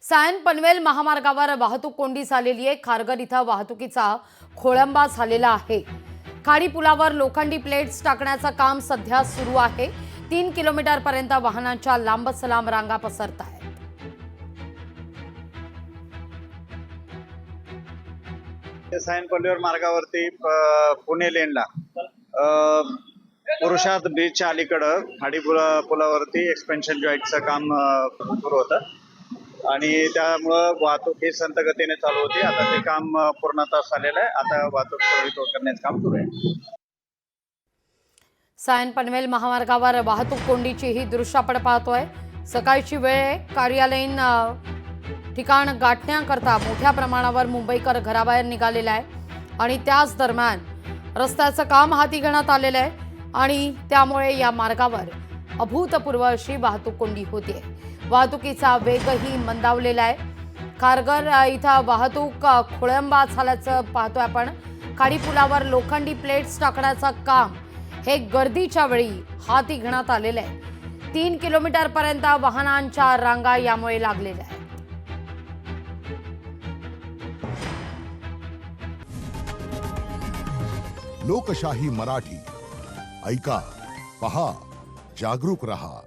सायन पनवेल महामार्गावर वाहतूक कोंडी झालेली आहे। खारघर इथं वाहतुकीचा खोळंबा झालेला आहे। खाडी पुलावर लोखंडी प्लेट्स टाकण्याचं काम सध्या सुरू आहे। 3 किलोमीटर पर्यंत वाहनांच्या लांबच लांब रांगा पसरत आहेत। सायन पनवेल मार्गावरती पुणे लेनला पुरुषार्थ ब्रिजच्या अलीकडं खाडी पुलावरती एक्सपेन्शन जॉईंटचं काम सुरू होतं आणि त्यामुळं वाहतूक ही संथ गतीने चालू होती। आता ते काम पूर्णत्वास आलेलं आहे। आता वाहतूक सुरळीत करण्याचं काम सुरू आहे। सायन पनवेल महामार्गावर वाहतूक कोंडीची ही दृश्य आपण पाहतोय। सकाळची वेळ कार्यालयीन ठिकाण गाठण्याकरता मोठ्या प्रमाणावर मुंबईकर घराबाहेर निघालेला आहे आणि त्याच दरम्यान रस्त्याचं काम हाती घेण्यात आलेलं आहे आणि त्यामुळे या मार्गावर अभूतपूर्व अशी वाहतूक कोंडी होते। वाहतुकीचा वेगही मंदावलेला आहे। खारघर इथं वाहतूक खोळंबा झाल्याचं पाहतोय आपण। खाडी पुलावर लोखंडी प्लेट्स टाकण्याचं काम हे गर्दीच्या वेळी हाती घेण्यात आलेलं आहे। 3 किलोमीटर पर्यंत वाहनांच्या रांगा यामुळे लागलेल्या आहेत। लोकशाही मराठी ऐका, पहा, जागरूक रहा।